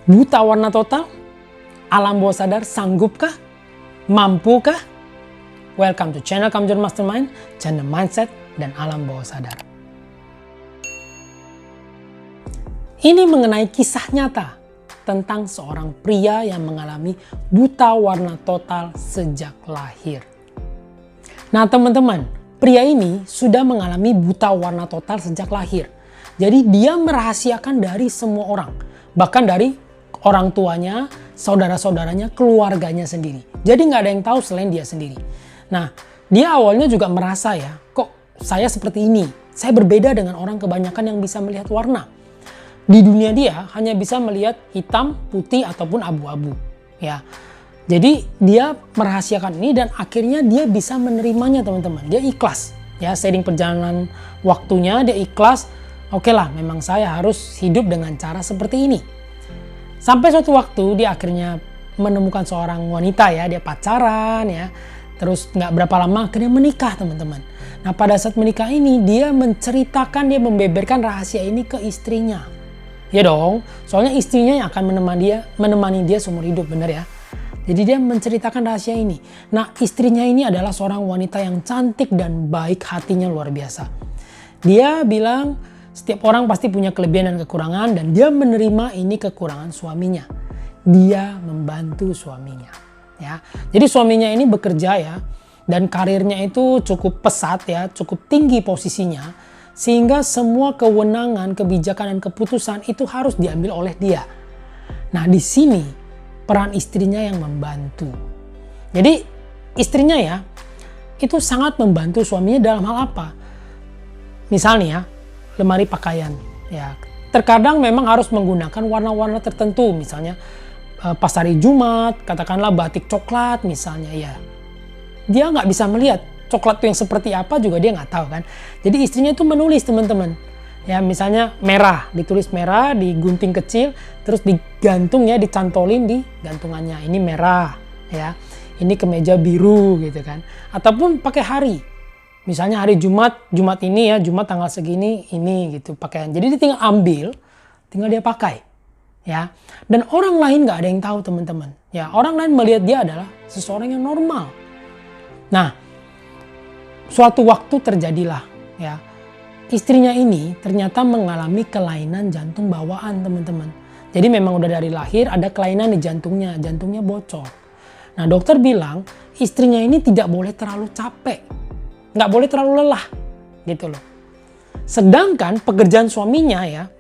Buta warna total? Alam bawah sadar sanggupkah? Mampukah? Welcome to channel Kamjor Mastermind, channel mindset dan alam bawah sadar. Ini mengenai kisah nyata tentang seorang pria yang mengalami buta warna total sejak lahir. Nah teman-teman, pria ini sudah mengalami buta warna total sejak lahir. Jadi dia merahasiakan dari semua orang, bahkan dari orang tuanya, saudara-saudaranya, keluarganya sendiri. Jadi nggak ada yang tahu selain dia sendiri. Nah, dia awalnya juga merasa ya, kok saya seperti ini? Saya berbeda dengan orang kebanyakan yang bisa melihat warna. Di dunia dia hanya bisa melihat hitam, putih, ataupun abu-abu. Ya, jadi dia merahasiakan ini dan akhirnya dia bisa menerimanya teman-teman. Dia ikhlas. Ya, seiring perjalanan waktunya dia ikhlas. Oke lah, memang saya harus hidup dengan cara seperti ini. Sampai suatu waktu dia akhirnya menemukan seorang wanita ya, dia pacaran ya. Terus nggak berapa lama akhirnya menikah teman-teman. Nah pada saat menikah ini dia menceritakan, dia membeberkan rahasia ini ke istrinya. Ya dong, soalnya istrinya yang akan menemani dia seumur hidup, bener ya. Jadi dia menceritakan rahasia ini. Nah istrinya ini adalah seorang wanita yang cantik dan baik hatinya luar biasa. Dia bilang setiap orang pasti punya kelebihan dan kekurangan dan dia menerima ini kekurangan suaminya. Dia membantu suaminya. Ya, jadi suaminya ini bekerja ya dan karirnya itu cukup pesat ya, cukup tinggi posisinya sehingga semua kewenangan, kebijakan dan keputusan itu harus diambil oleh dia. Nah di sini peran istrinya yang membantu. Jadi istrinya ya itu sangat membantu suaminya dalam hal apa? Misalnya ya, lemari pakaian ya terkadang memang harus menggunakan warna-warna tertentu, misalnya pas hari Jumat katakanlah batik coklat misalnya ya, dia nggak bisa melihat coklat itu yang seperti apa juga dia nggak tahu kan. Jadi istrinya itu menulis teman-teman ya, misalnya merah, ditulis merah, digunting kecil terus digantung ya, dicantolin di gantungannya, ini merah ya, ini kemeja biru gitu kan. Ataupun pakai hari, misalnya hari Jumat ini ya, Jumat tanggal segini ini gitu pakaian. Jadi dia tinggal ambil, tinggal dia pakai ya. Dan orang lain nggak ada yang tahu teman-teman. Ya, orang lain melihat dia adalah seseorang yang normal. Nah, suatu waktu terjadilah ya. Istrinya ini ternyata mengalami kelainan jantung bawaan teman-teman. Jadi memang udah dari lahir ada kelainan di jantungnya bocor. Nah, dokter bilang istrinya ini tidak boleh terlalu capek. Nggak boleh terlalu lelah gitu loh. Sedangkan pekerjaan suaminya ya,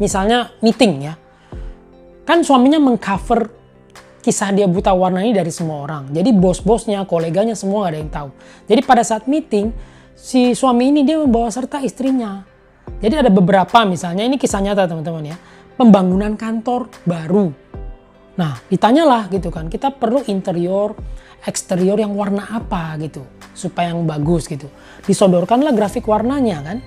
misalnya meeting ya, kan suaminya mengcover kisah dia buta warna ini dari semua orang. Jadi bos-bosnya, koleganya semua gak ada yang tahu. Jadi pada saat meeting si suami ini dia membawa serta istrinya. Jadi ada beberapa, misalnya ini kisah nyata teman-teman ya, pembangunan kantor baru. Nah ditanyalah gitu kan, kita perlu interior, eksterior yang warna apa gitu supaya yang bagus gitu. Disodorkanlah grafik warnanya kan.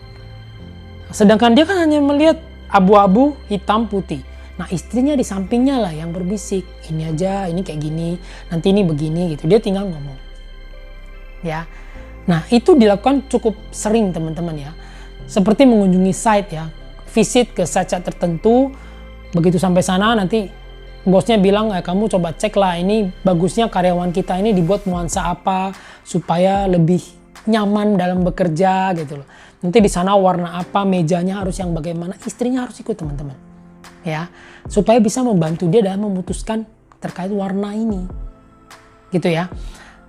Sedangkan dia kan hanya melihat abu-abu, hitam, putih. Nah istrinya di sampingnya lah yang berbisik, ini aja, ini kayak gini, nanti ini begini gitu. Dia tinggal ngomong. Ya. Nah itu dilakukan cukup sering teman-teman ya. Seperti mengunjungi site ya, visit ke site tertentu. Begitu sampai sana nanti bosnya bilang, kamu coba cek lah ini bagusnya karyawan kita ini dibuat nuansa apa supaya lebih nyaman dalam bekerja gitu loh. Nanti di sana warna apa, mejanya harus yang bagaimana, istrinya harus ikut teman-teman. Ya, supaya bisa membantu dia dalam memutuskan terkait warna ini. Gitu ya.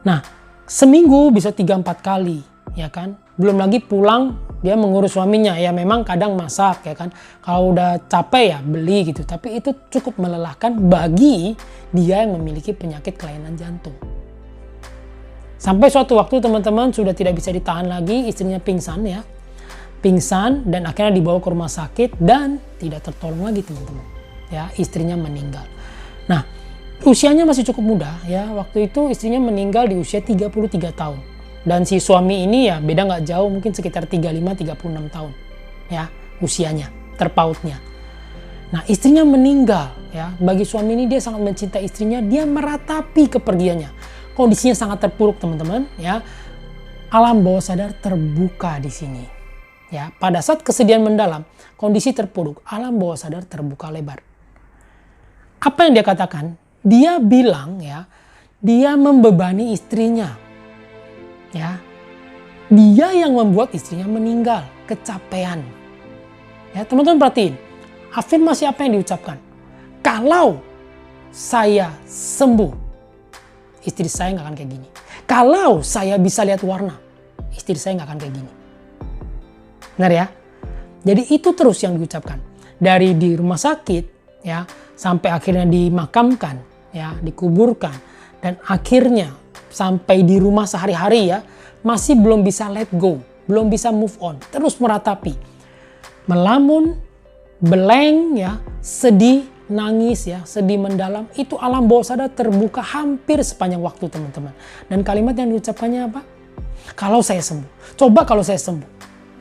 Nah, seminggu bisa 3-4 kali, ya kan? Belum lagi pulang dia mengurus suaminya, ya memang kadang masak ya kan. Kalau udah capek ya beli gitu, tapi itu cukup melelahkan bagi dia yang memiliki penyakit kelainan jantung. Sampai suatu waktu teman-teman sudah tidak bisa ditahan lagi, istrinya pingsan ya. Pingsan dan akhirnya dibawa ke rumah sakit dan tidak tertolong lagi teman-teman. Ya, istrinya meninggal. Nah, usianya masih cukup muda ya. Waktu itu istrinya meninggal di usia 33 tahun. Dan si suami ini ya beda nggak jauh, mungkin sekitar 35-36 tahun ya usianya, terpautnya. Nah istrinya meninggal ya, bagi suami ini dia sangat mencintai istrinya, dia meratapi kepergiannya. Kondisinya sangat terpuruk teman-teman ya. Alam bawah sadar terbuka di sini. Ya, pada saat kesedihan mendalam, kondisi terpuruk, alam bawah sadar terbuka lebar. Apa yang dia katakan? Dia bilang ya, dia membebani istrinya. Ya. Dia yang membuat istrinya meninggal, kecapean. Ya, teman-teman perhatiin. Afirmasi apa yang diucapkan? Kalau saya sembuh, istri saya nggak akan kayak gini. Kalau saya bisa lihat warna, istri saya nggak akan kayak gini. Benar ya? Jadi itu terus yang diucapkan. Dari di rumah sakit, ya, sampai akhirnya dimakamkan, ya, dikuburkan, dan akhirnya sampai di rumah sehari-hari ya, masih belum bisa let go, belum bisa move on, terus meratapi, melamun, beleng, ya, sedih, nangis, ya, sedih mendalam. Itu alam bawah sadar terbuka hampir sepanjang waktu, teman-teman. Dan kalimat yang diucapkannya apa? Kalau saya sembuh, coba kalau saya sembuh,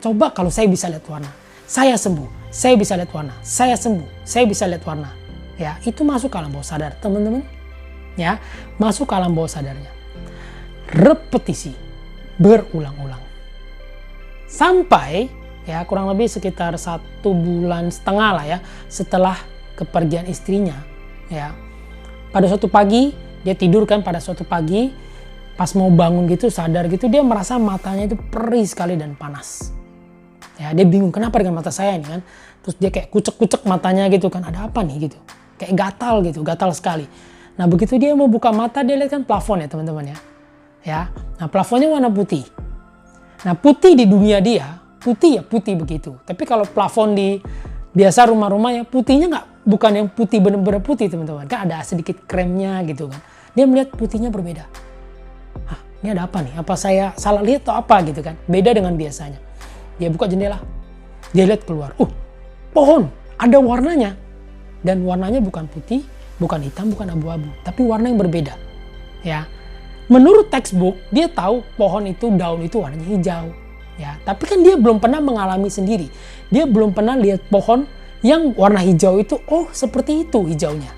coba kalau saya bisa lihat warna, saya sembuh, saya bisa lihat warna, saya sembuh, saya bisa lihat warna. Ya, itu masuk ke alam bawah sadar, teman-teman. Ya, masuk ke alam bawah sadarnya. Repetisi, berulang-ulang. Sampai ya kurang lebih sekitar 1,5 bulan lah ya setelah kepergian istrinya. Ya, pada suatu pagi dia tidur kan, pada suatu pagi pas mau bangun gitu, sadar gitu, dia merasa matanya itu perih sekali dan panas. Ya, dia bingung kenapa dengan mata saya ini kan. Terus dia kayak kucek-kucek matanya gitu kan, ada apa nih gitu. Kayak gatal gitu, gatal sekali. Nah begitu dia mau buka mata, dia lihat kan plafon ya teman-teman ya. Ya, nah plafonnya warna putih. Nah putih di dunia dia, putih ya putih begitu. Tapi kalau plafon di biasa rumah-rumahnya, putihnya bukan yang putih bener-bener putih teman-teman. Kan ada sedikit kremnya gitu kan. Dia melihat putihnya berbeda. Hah, ini ada apa nih? Apa saya salah lihat atau apa gitu kan? Beda dengan biasanya. Dia buka jendela, dia lihat keluar. Pohon, ada warnanya. Dan warnanya bukan putih, bukan hitam, bukan abu-abu. Tapi warna yang berbeda. Ya, menurut textbook, dia tahu pohon itu, daun itu warnanya hijau. Ya, tapi kan dia belum pernah mengalami sendiri. Dia belum pernah lihat pohon yang warna hijau itu, oh seperti itu hijaunya.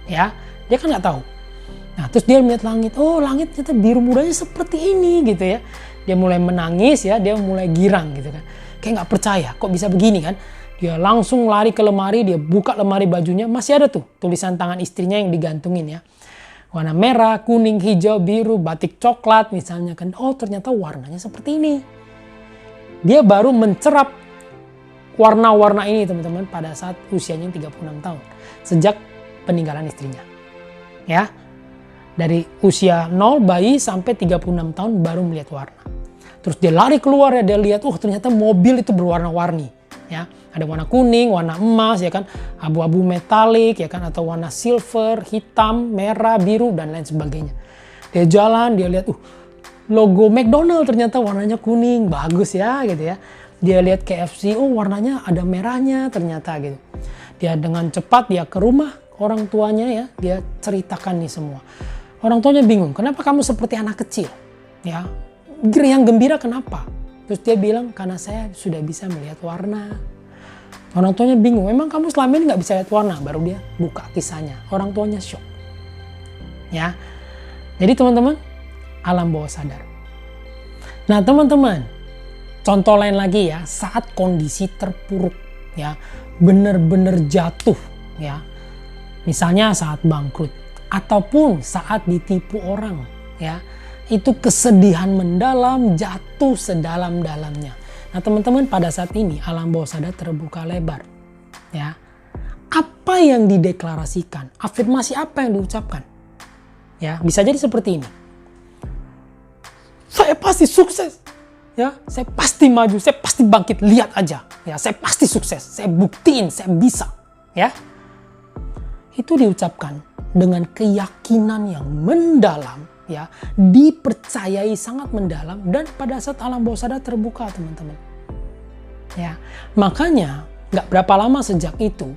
Ya, dia kan nggak tahu. Nah, terus dia melihat langit, oh langit ternyata biru mudanya seperti ini gitu ya. Dia mulai menangis ya, dia mulai girang gitu kan. Kayak nggak percaya, kok bisa begini kan. Dia langsung lari ke lemari, dia buka lemari bajunya, masih ada tuh tulisan tangan istrinya yang digantungin ya. Warna merah, kuning, hijau, biru, batik coklat misalnya kan. Oh ternyata warnanya seperti ini. Dia baru mencerap warna-warna ini teman-teman pada saat usianya 36 tahun. Sejak peninggalan istrinya. Ya. Dari usia 0 bayi sampai 36 tahun baru melihat warna. Terus dia lari keluar ya, dia lihat, ternyata mobil itu berwarna-warni. Ya, ada warna kuning, warna emas, ya kan, abu-abu metalik, ya kan, atau warna silver, hitam, merah, biru dan lain sebagainya. Dia jalan, dia lihat, logo McDonald ternyata warnanya kuning, bagus ya, gitu ya. Dia lihat KFC, warnanya ada merahnya ternyata gitu. Dia dengan cepat dia ke rumah orang tuanya ya, dia ceritakan nih semua. Orang tuanya bingung, kenapa kamu seperti anak kecil? Ya, yang gembira kenapa? Terus dia bilang, karena saya sudah bisa melihat warna. Orang tuanya bingung, memang kamu selama ini nggak bisa lihat warna? Baru dia buka kisahnya. Orang tuanya shock. Ya, jadi teman-teman, alam bawah sadar. Nah teman-teman, contoh lain lagi ya, saat kondisi terpuruk, ya, benar-benar jatuh, ya, misalnya saat bangkrut, ataupun saat ditipu orang, ya, itu kesedihan mendalam, jatuh sedalam-dalamnya. Nah teman-teman, pada saat ini alam bawah sadar terbuka lebar. Ya, apa yang dideklarasikan, afirmasi apa yang diucapkan, ya bisa jadi seperti ini. Saya pasti sukses, ya, saya pasti maju, saya pasti bangkit. Lihat aja, ya, saya pasti sukses, saya buktiin, saya bisa, ya. Itu diucapkan dengan keyakinan yang mendalam, ya, dipercayai sangat mendalam, dan pada saat alam bawah sadar terbuka teman-teman. Ya, makanya nggak berapa lama sejak itu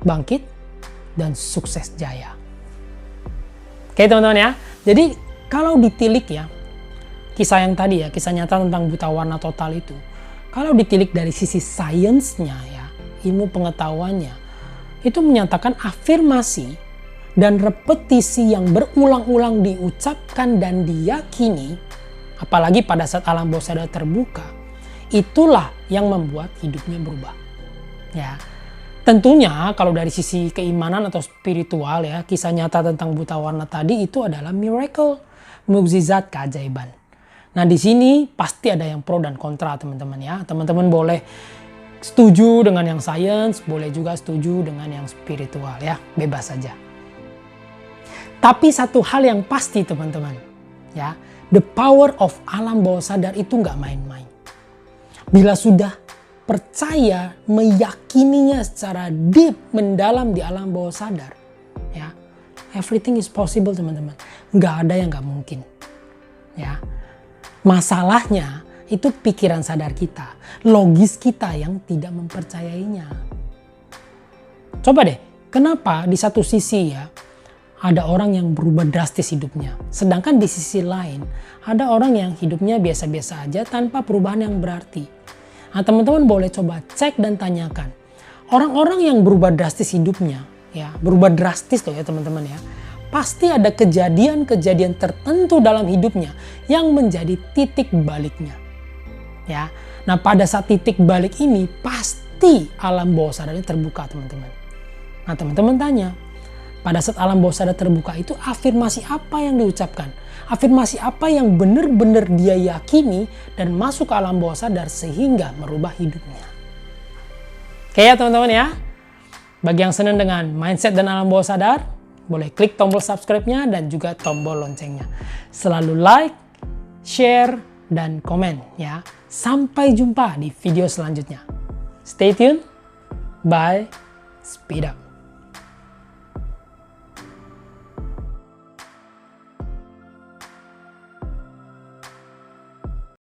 bangkit dan sukses jaya. Oke teman-teman ya, jadi kalau ditilik ya kisah yang tadi ya, kisah nyata tentang buta warna total itu, kalau ditilik dari sisi sainsnya ya, ilmu pengetahuannya, itu menyatakan afirmasi dan repetisi yang berulang-ulang diucapkan dan diyakini, apalagi pada saat alam bawah sadar terbuka, itulah yang membuat hidupnya berubah. Ya, Tentunya kalau dari sisi keimanan atau spiritual ya, kisah nyata tentang buta warna tadi itu adalah miracle, mukjizat, keajaiban. Nah di sini pasti ada yang pro dan kontra teman-teman ya. Teman-teman boleh setuju dengan yang sains, boleh juga setuju dengan yang spiritual ya, bebas saja. Tapi satu hal yang pasti teman-teman ya, the power of alam bawah sadar itu nggak main-main. Bila sudah percaya, meyakininya secara deep, mendalam di alam bawah sadar, ya, everything is possible teman-teman. Nggak ada yang nggak mungkin, ya. Masalahnya itu pikiran sadar kita, logis kita yang tidak mempercayainya. Coba deh, kenapa di satu sisi ya, ada orang yang berubah drastis hidupnya, sedangkan di sisi lain ada orang yang hidupnya biasa-biasa aja tanpa perubahan yang berarti. Nah teman-teman boleh coba cek dan tanyakan. Orang-orang yang berubah drastis hidupnya, ya berubah drastis tuh ya teman-teman ya. Pasti ada kejadian-kejadian tertentu dalam hidupnya yang menjadi titik baliknya. Ya, nah pada saat titik balik ini pasti alam bawah sadarnya terbuka teman-teman. Nah teman-teman tanya, pada saat alam bawah sadar terbuka itu afirmasi apa yang diucapkan? Afirmasi apa yang benar-benar dia yakini dan masuk ke alam bawah sadar sehingga merubah hidupnya. Oke ya teman-teman ya. Bagi yang senang dengan mindset dan alam bawah sadar, boleh klik tombol subscribe-nya dan juga tombol loncengnya. Selalu like, share, dan komen ya. Sampai jumpa di video selanjutnya. Stay tuned. Bye. Speed up.